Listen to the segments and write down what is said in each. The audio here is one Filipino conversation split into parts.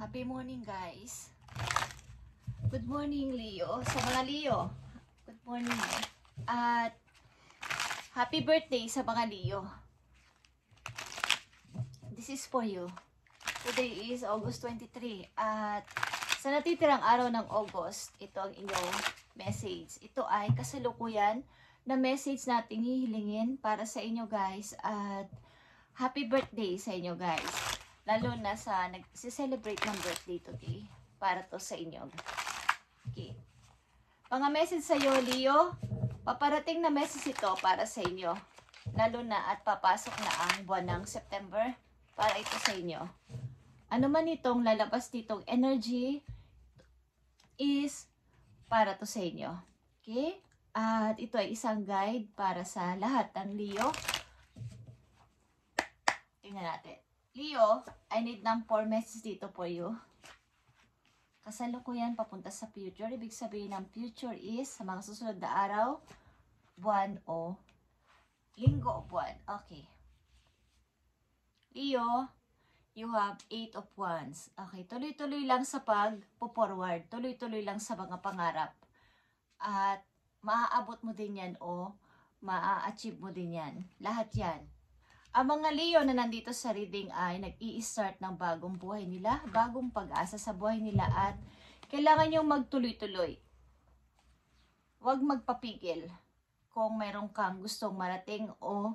Happy morning, guys. Good morning, Leo. Sa mga Leo, good morning. At happy birthday sa mga Leo. This is for you. Today is August 23. At sa natitirang araw ng August, ito ang inyong message. Ito ay kasalukuyan na message nating hihilingin para sa inyo, guys. At happy birthday sa inyo, guys. Lalo na sa nag-celebrate ng birthday today. Para to sa inyo. Okay. Mga message sa iyo, Leo. Paparating na message ito para sa inyo. Lalo na at papasok na ang buwan ng September. Para ito sa inyo. Ano man itong lalabas ditong energy is para to sa inyo. Okay? At ito ay isang guide para sa lahat ng Leo. Tingnan natin. Leo, I need ng 4 messages dito for you. Kasalukuyan papunta sa future. Ibig sabihin ng future is sa mga susunod na araw, buwan o linggo o buwan. Okay. Leo, you have 8 of Wands. Okay, tuloy-tuloy lang sa pag-forward. Tuloy-tuloy lang sa mga pangarap. At maaabot mo din yan o maa-achieve mo din yan. Lahat yan. Ang mga Leo na nandito sa reading ay nag-i-start ng bagong buhay nila, bagong pag-asa sa buhay nila at kailangan yung magtuloy-tuloy. Huwag magpapigil kung mayroon kang gustong marating o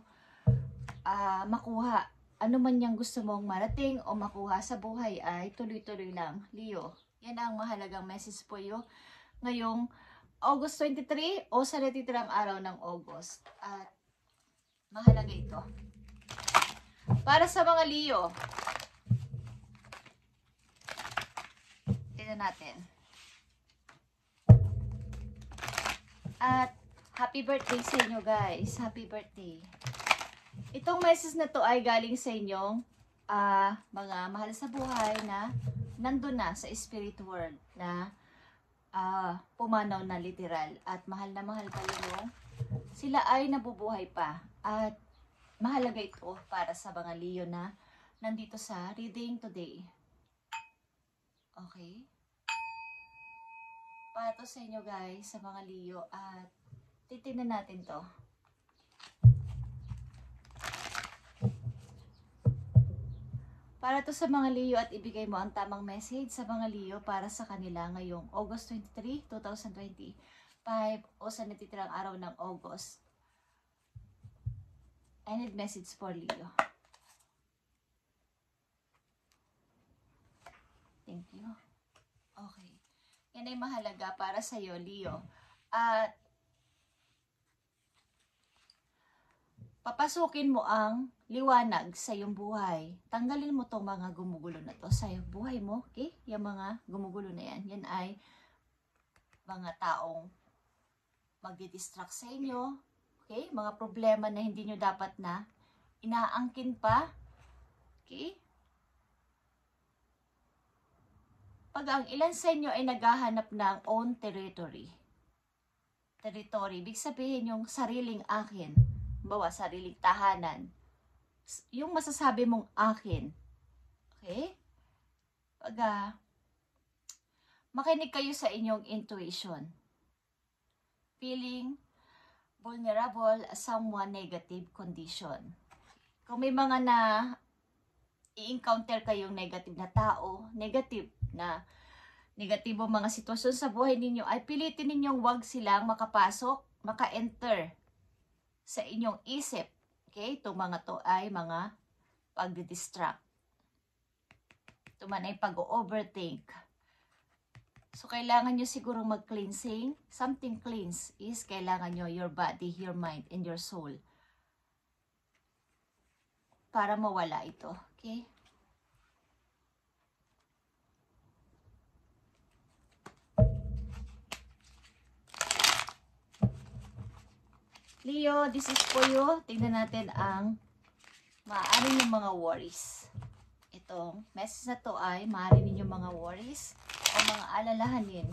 makuha. Ano man yung gusto mong marating o makuha sa buhay ay tuloy-tuloy lang, Leo. Yan ang mahalagang message po yo ngayong August 23 o sa natitirang araw ng August. At mahalaga ito. Para sa mga Leo, tignan natin. At happy birthday sa inyo, guys. Happy birthday. Itong message na to ay galing sa inyong mga mahal sa buhay na nandun na sa spirit world na pumanaw na literal at mahal na mahal kayo. Sila ay nabubuhay pa at mahalaga ito para sa mga Leo na nandito sa reading today. Okay? Para to sa inyo, guys, sa mga Leo at titignan natin to. Para to sa mga Leo at ibigay mo ang tamang message sa mga Leo para sa kanila ngayong August 23, 2025 o sa natitirang araw ng August. I need message for Leo. Thank you. Okay. Yan ay mahalaga para sa iyo, Leo. At papasukin mo ang liwanag sa iyong buhay. Tanggalin mo tong mga gumugulo na to sa iyong buhay mo. Okay? Yung mga gumugulo na yan. Yan ay mga taong magdi-distract sa inyo. Okay? Mga problema na hindi nyo dapat na inaangkin pa. Okay? Pag ang ilan sa inyo ay naghahanap ng own territory. Territory, ibig sabihin yung sariling akin. Bawa, sariling tahanan. Yung masasabi mong akin. Okay? Pag makinig kayo sa inyong intuition. Feeling vulnerable as someone negative condition. Kung may mga na i-encounter kayong negative na tao, negatibo mga sitwasyon sa buhay ninyo, ay pilitin ninyong wag silang makapasok, maka-enter sa inyong isip. Okay? Itong mga to ay mga pag-distract. Ito man ay pag-overthink. So, kailangan nyo sigurong mag-cleansing. Something cleanse is kailangan nyo your body, your mind, and your soul. Para mawala ito. Okay? Leo, this is for you. Tingnan natin ang maaari ng mga worries. Itong message na to ay maaari ninyong mga worries o mga alalahanin.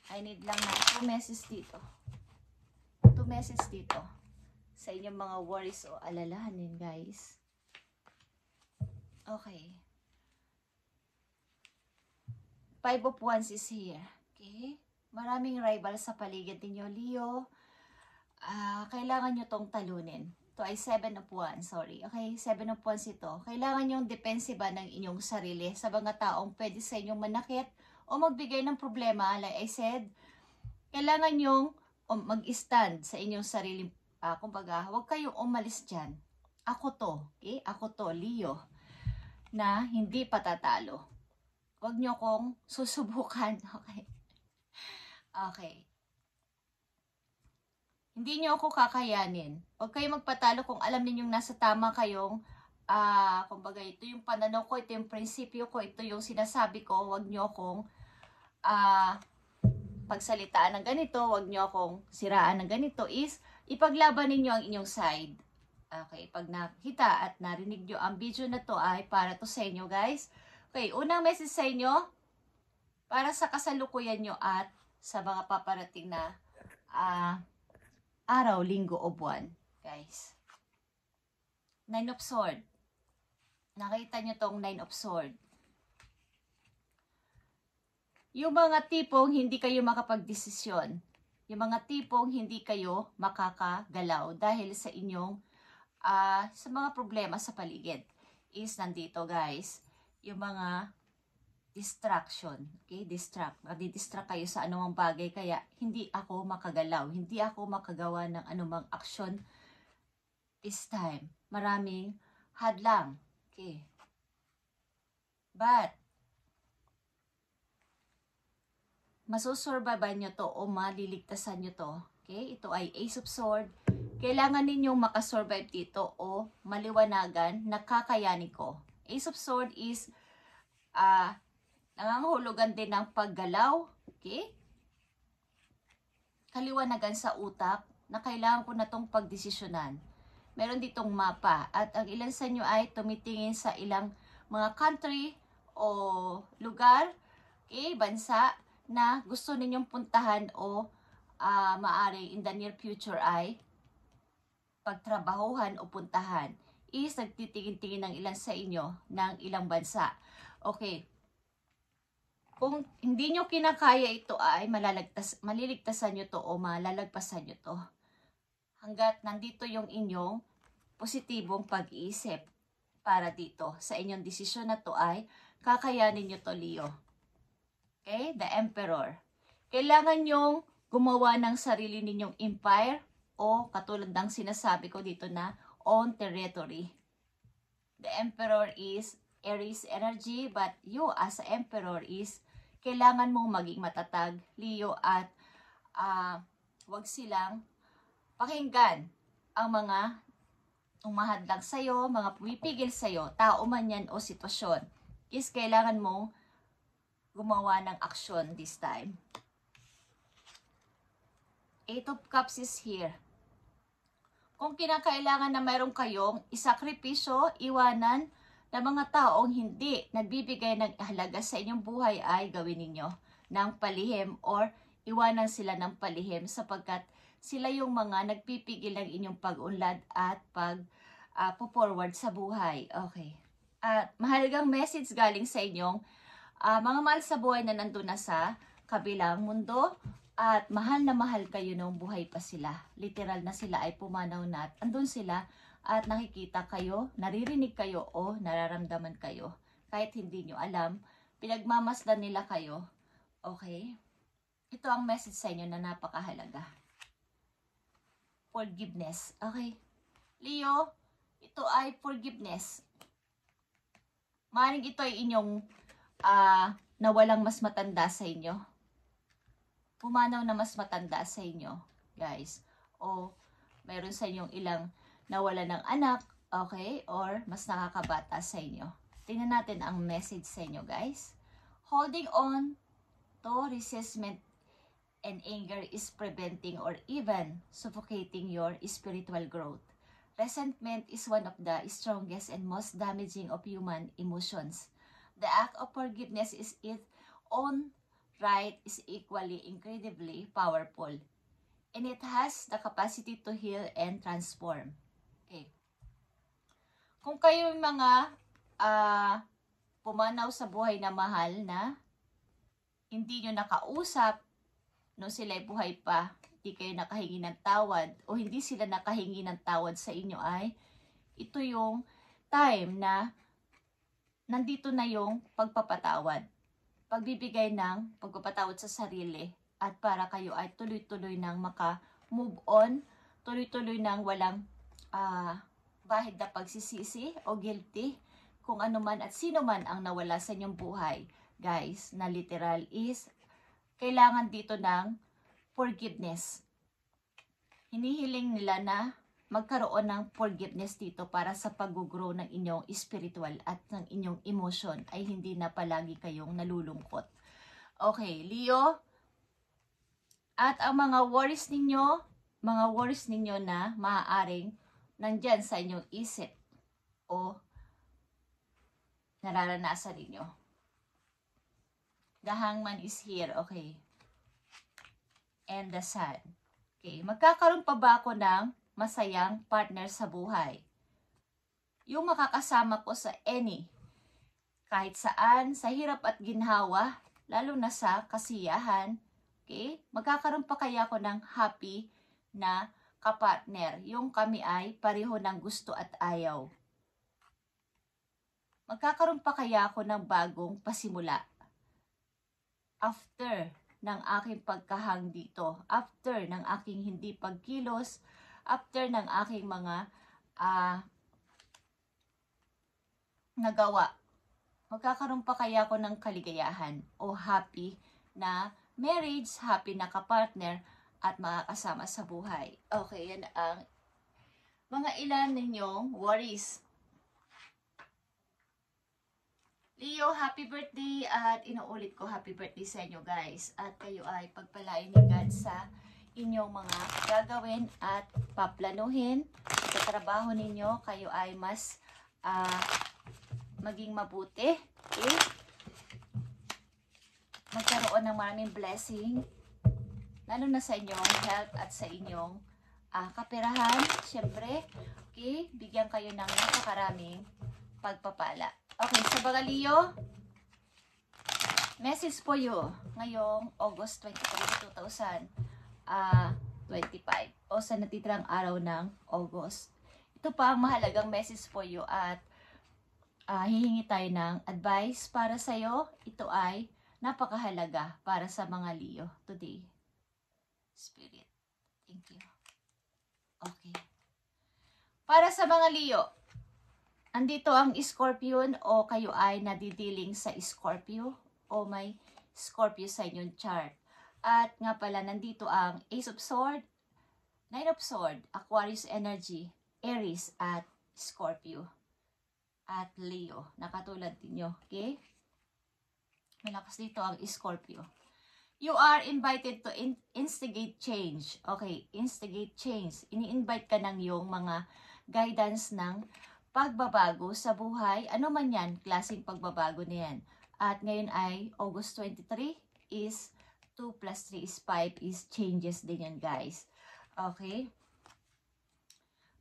I need lang na 2 messages dito. 2 messages dito sa inyong mga worries o alalahanin, guys. Okay. Five of Wands is here. Okay? Maraming rival sa paligid ninyo, Leo. Kailangan nyo tong talunin. Ito ay Seven of Wands, sorry. Okay, Seven of Wands ito. Kailangan nyong depensiba ng inyong sarili sa mga taong pwede sa inyong manakit o magbigay ng problema. Like I said, kailangan nyong mag-stand sa inyong sarili. Kumbaga, huwag kayong umalis dyan. Ako to, okay? Ako to, Leo, na hindi patatalo. Huwag nyo kong susubukan, okay? Okay. Hindi nyo ako kakayanin. Huwag kayong magpatalo kung alam ninyong nasa tama kayong, kumbaga, ito yung pananaw ko, ito yung prinsipyo ko, ito yung sinasabi ko. Huwag nyo akong pagsalitaan ng ganito, huwag nyo akong siraan ng ganito, is ipaglaban ninyo ang inyong side. Okay, pag nakita at narinig nyo ang video na to ay para to sa inyo, guys. Okay, unang message sa inyo, para sa kasalukuyan nyo at sa mga paparating na araw, linggo o buwan, guys. Nine of Sword. Nakita nyo tong Nine of Sword. Yung mga tipong hindi kayo makapagdesisyon. Yung mga tipong hindi kayo makakagalaw dahil sa inyong sa mga problema sa paligid. Is nandito, guys. Yung mga distraction. Okay? Madidistract kayo sa anumang bagay. Kaya, hindi ako makagalaw. Hindi ako makagawa ng anumang aksyon this time. Maraming hadlang. Okay. But, masusurvive nyo to o maliligtasan nyo to. Okay? Ito ay Ace of Sword. Kailangan ninyong makasurvive dito o maliwanagan na kakayanin ko. Ace of Sword is nangangahulugan din ng paggalaw, okay? Kaliwanagan sa utak na kailangan ko na tong pagdesisyonan. Meron ditong mapa at ang ilan sa inyo ay tumitingin sa ilang mga country o lugar, okay, bansa na gusto ninyong puntahan o maaari in the near future ay pagtrabahuhan o puntahan. Is nagtitingin-tingin ng ilan sa inyo ng ilang bansa. Okay. Kung hindi nyo kinakaya ito ay maliligtasan nyo to o malalagpasan nyo to. Hanggat nandito yung inyong positibong pag-iisip para dito. Sa inyong desisyon na to ay kakayanin nyo to, Leo. Okay? The Emperor. Kailangan nyong gumawa ng sarili ninyong empire o katulad ng sinasabi ko dito na own territory. The Emperor is Aries energy, but you as a Emperor is kailangan mong maging matatag, Leo, at wag silang pakinggan ang mga umahadlang sa'yo, mga pumipigil sa'yo, tao man yan o sitwasyon. Is kailangan mong gumawa ng aksyon this time. Eight of Cups is here. Kung kinakailangan na mayroon kayong isakripisyo, iwanan na mga taong hindi nagbibigay ng halaga sa inyong buhay ay gawin ninyo ng palihim or iwanan sila ng palihim sapagkat sila yung mga nagpipigil ng inyong pag-unlad at pag-forward sa buhay. Okay. At mahalagang message galing sa inyong mga mahal sa buhay na nandun na sa kabilang mundo at mahal na mahal kayo nung buhay pa sila. Literal na sila ay pumanaw na at andun sila at nakikita kayo, naririnig kayo o nararamdaman kayo. Kahit hindi nyo alam, pinagmamasdan nila kayo. Okay? Ito ang message sa inyo na napakahalaga. Forgiveness. Okay? Leo, ito ay forgiveness. Maaaring ito ay inyong nawalang mas matanda sa inyo. Pumanaw na mas matanda sa inyo, guys. O mayroon sa inyong ilang nawala ng anak, okay? Or mas nakakabata sa inyo. Tingnan natin ang message sa inyo, guys. Holding on to resentment and anger is preventing or even suffocating your spiritual growth. Resentment is one of the strongest and most damaging of human emotions. The act of forgiveness is its own right is equally incredibly powerful. And it has the capacity to heal and transform. Okay. Kung kayo yung mga pumanaw sa buhay na mahal na hindi nyo nakausap no sila'y buhay pa, hindi kayo nakahingi ng tawad o hindi sila nakahingi ng tawad sa inyo, ay ito yung time na nandito na yung pagpapatawad. Pagbibigay ng pagpapatawad sa sarili at para kayo ay tuloy-tuloy nang maka-move on, tuloy-tuloy nang walang bahid na pagsisisi o guilty kung ano man at sino man ang nawala sa inyong buhay. Guys, na literal is kailangan dito ng forgiveness. Hinihiling nila na magkaroon ng forgiveness dito para sa pag-grow ng inyong spiritual at ng inyong emotion ay hindi na palagi kayong nalulungkot. Okay, Leo. At ang mga worries ninyo na maaaring nandyan sa inyong isip o nararanasan ninyo. The Hangman is here, okay. And the Sun. Okay, magkakaroon pa ba ako ng masayang partner sa buhay? Yung makakasama ko sa kahit saan, sa hirap at ginhawa, lalo na sa kasiyahan, okay? Magkakaroon pa kaya ako ng happy na kapartner, yung kami ay pareho ng gusto at ayaw. Magkakaroon pa kaya ako ng bagong pasimula after ng aking pagkahang dito, after ng aking hindi pagkilos, after ng aking mga nagawa. Magkakaroon pa kaya ako ng kaligayahan o happy na marriage, happy na kapartner at makakasama sa buhay. Okay, yan ang mga ilan ninyong worries. Leo, happy birthday at inuulit ko happy birthday sa inyo guys. At kayo ay pagpalain ni God sa inyong mga gagawin at paplanuhin. Sa trabaho ninyo, kayo ay mas maging mabuti. Okay? Magkaroon ng maraming blessing. Lalo na sa inyong health at sa inyong kaperahan. Siyempre, okay, bigyan kayo ng napakaraming pagpapala. Okay, sa mga Leo, message po you ngayong August 23, 2025 o sa natitirang araw ng August. Ito pa ang mahalagang message po you at hihingi tayo ng advice para sa iyo. Ito ay napakahalaga para sa mga Leo today. Spirit, thank you. Okay. Para sa mga Leo, andito ang Scorpion o kayo ay nadidealing sa Scorpio o may Scorpio sa inyong chart. At nga pala, nandito ang Ace of Swords, Nine of Swords, Aquarius energy, Aries at Scorpio. At Leo, nakatulad ninyo, okay? Malakas dito ang Scorpio. You are invited to instigate change. Okay, instigate change. Ini-invite ka ng yung mga guidance ng pagbabago sa buhay, ano man yan, klaseng pagbabago na yan. At ngayon ay August 23 is 2 plus 3 is 5 is changes din yan guys. Okay?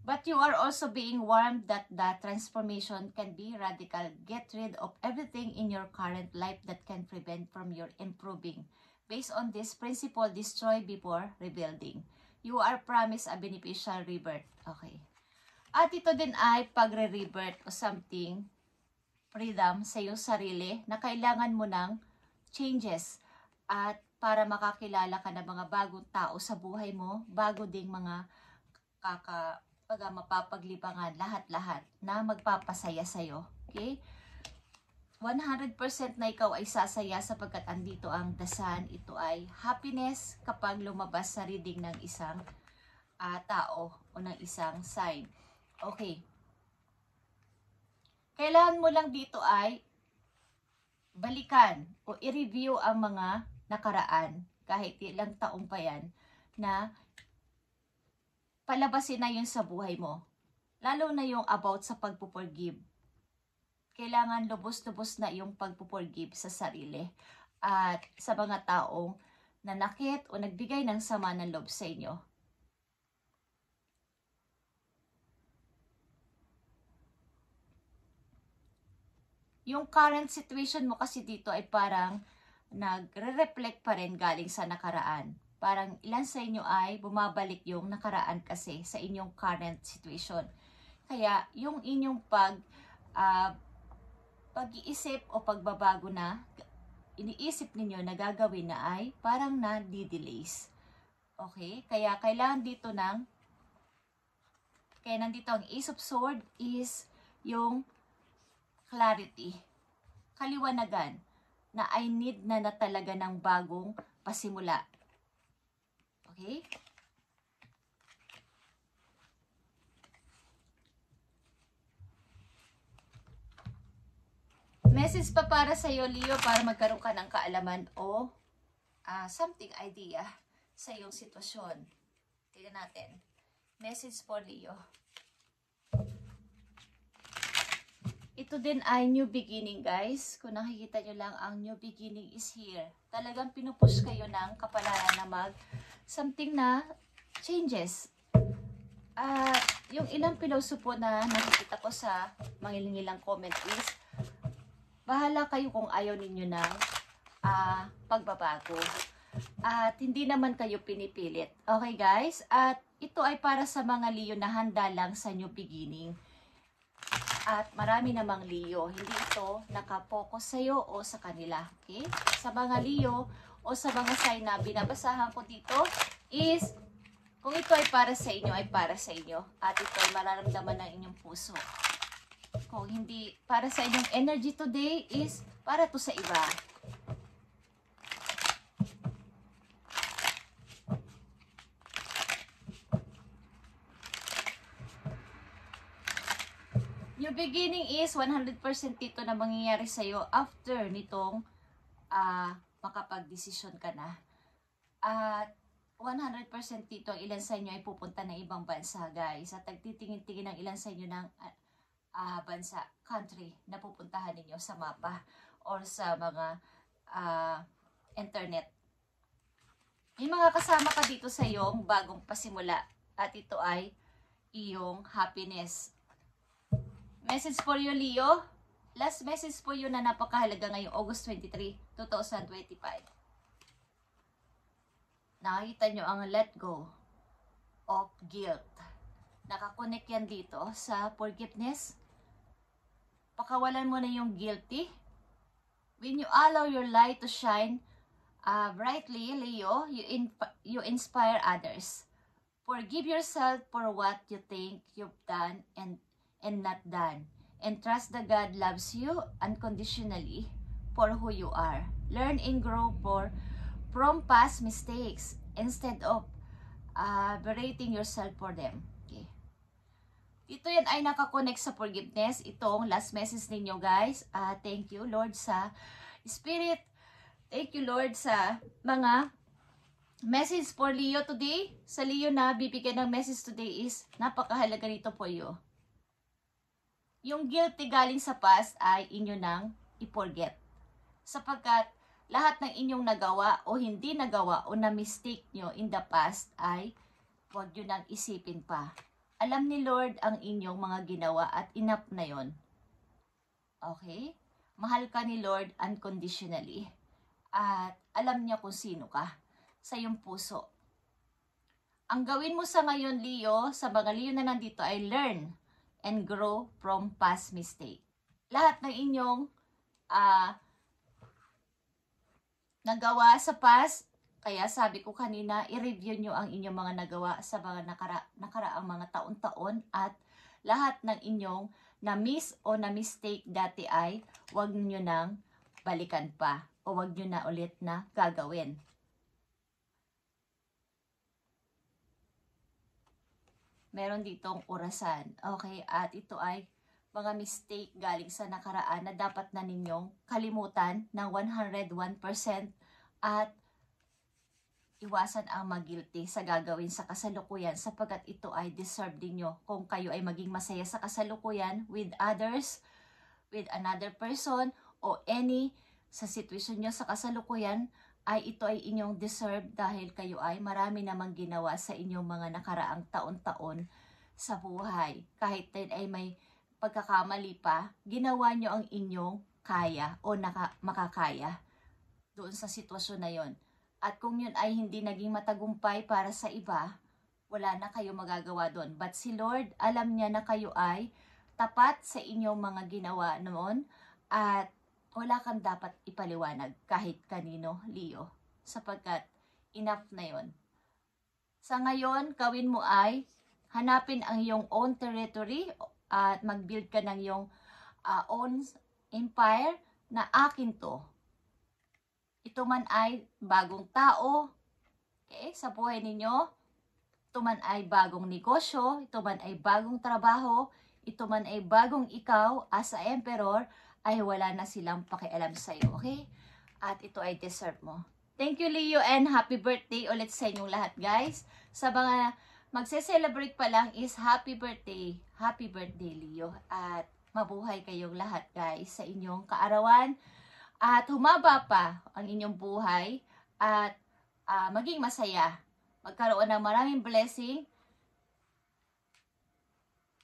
But you are also being warned that the transformation can be radical. Get rid of everything in your current life that can prevent from your improving. Based on this principle, destroy before rebuilding. You are promised a beneficial rebirth. Okay. At ito din ay pagre-rebirth o something, freedom sa iyong sarili na kailangan mo ng changes at para makakilala ka ng mga bagong tao sa buhay mo, bago ding mga mapapaglibangan, lahat-lahat na magpapasaya sa iyo. Okay? 100% na ikaw ay sasaya sapagkat andito ang The Sun. Ito ay happiness kapag lumabas sa reading ng isang tao o ng isang sign. Okay. Kailangan mo lang dito ay balikan o i-review ang mga nakaraan kahit ilang taong pa yan na palabasin na yun sa buhay mo. Lalo na yung about sa pagpuporgive. Kailangan lubos-lubos na yung pagpuporgive sa sarili at sa mga taong nanakit o nagbigay ng sama ng loob sa inyo. Yung current situation mo kasi dito ay parang nagre-reflect pa rin galing sa nakaraan. Parang ilan sa inyo ay bumabalik yung nakaraan kasi sa inyong current situation. Kaya yung inyong pag-iisip o pagbabago na iniisip ninyo na gagawin na ay parang na-delays. Okay? Kaya kailangan dito kaya nandito ang Ace of Swords is yung clarity, kaliwanagan, na I need na talaga ng bagong pasimula. Okay? Message pa para sa iyo, Leo, para magkaroon ka ng kaalaman o something idea sa iyong sitwasyon. Tingnan natin. Message for Leo. Ito din ay new beginning, guys. Kung nakikita nyo lang, ang new beginning is here. Talagang pinupush kayo ng kapalaran na something na changes. Yung ilang piloso po na nakikita ko sa mangilingilang comment is, bahala kayo kung ayaw ninyo ng pagbabago. At hindi naman kayo pinipilit. Okay, guys? At ito ay para sa mga Leo na handa lang sa new beginning. At marami namang Leo, hindi ito nakapokus sa'yo o sa kanila. Okay? Sa mga Leo o sa mga sign na binabasahan ko dito is, kung ito ay para sa inyo, ay para sa inyo. At ito ay mararamdaman ng inyong puso. Kung hindi para sa inyong energy today is para to sa iba. New beginning is 100% dito na mangyayari sa'yo after nitong makapag-desisyon ka na. At 100% dito ang ilan sa inyo ay pupunta ng ibang bansa, guys. At nagtitingin-tingin ng ilan sa inyo ng bansa, country na pupuntahan ninyo sa mapa or sa mga internet. May mga kasama ka dito sa iyong bagong pasimula at ito ay iyong happiness. Message for you, Leo. Last message po yun na napakahalaga ngayong August 23, 2025. Nakikita nyo ang let go of guilt. Nakakonect yan dito sa forgiveness. Pakawalan mo na yung guilty. When you allow your light to shine brightly, Leo, you inspire others. Forgive yourself for what you think you've done and not done. And trust that God loves you unconditionally for who you are. Learn and grow from past mistakes instead of berating yourself for them. Okay. Ito yan ay nakakonect sa forgiveness. Itong last message ninyo, guys. Thank you, Lord, sa Spirit. Thank you, Lord, sa mga message for Leo today. Sa Leo na bibigyan ng message today is napakahalaga nito po you. Yung guilty galing sa past ay inyo nang i-forget. Sapagkat lahat ng inyong nagawa o hindi nagawa o na-mistake nyo in the past ay huwag nyo nang isipin pa. Alam ni Lord ang inyong mga ginawa at enough na yon. Okay? Mahal ka ni Lord unconditionally. At alam niya kung sino ka sa iyong puso. Ang gawin mo sa ngayon, Leo, sa mga Leo na nandito ay learn and grow from past mistake. Lahat ng inyong nagawa sa past, kaya sabi ko kanina, i-review nyo ang inyong mga nagawa sa mga nakaraang mga taon-taon at lahat ng inyong na-miss o na-mistake dati ay huwag nyo nang balikan pa o huwag nyo na ulit na gagawin. Meron ditong orasan. Okay, at ito ay mga mistake galing sa nakaraan na dapat na ninyong kalimutan ng 101% at iwasan ang mag-guilty sa gagawin sa kasalukuyan sapagkat ito ay deserve din nyo kung kayo ay maging masaya sa kasalukuyan with others, with another person, o any sa sitwasyon nyo sa kasalukuyan ay ito ay inyong deserve dahil kayo ay marami namang ginawa sa inyong mga nakaraang taon-taon sa buhay. Kahit din ay may pagkakamali pa, ginawa nyo ang inyong kaya o makakaya. doon sa sitwasyon na yon. At kung yun ay hindi naging matagumpay para sa iba, wala na kayo magagawa doon. But si Lord, alam niya na kayo ay tapat sa inyong mga ginawa noon at wala kang dapat ipaliwanag kahit kanino, Leo, sapagkat enough na yon. Sa ngayon, gawin mo ay hanapin ang iyong own territory at mag-build ka ng iyong own empire na akin to. Ito man ay bagong tao, okay, sa buhay ninyo. Ito man ay bagong negosyo, ito man ay bagong trabaho, ito man ay bagong ikaw as a emperor, ay wala na silang pakialam sa'yo, okay? At ito ay deserve mo. Thank you, Leo, and happy birthday ulit sa inyong lahat, guys. Sa mga magse-celebrate pa lang is happy birthday. Happy birthday, Leo. At mabuhay kayong lahat, guys, sa inyong kaarawan. At humaba pa ang inyong buhay at maging masaya. Magkaroon ng maraming blessing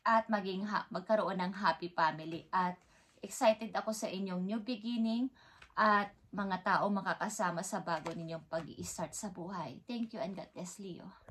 at magkaroon ng happy family. At excited ako sa inyong new beginning at mga tao makakasama sa bago ninyong pag-i-start sa buhay. Thank you and God bless, Leo.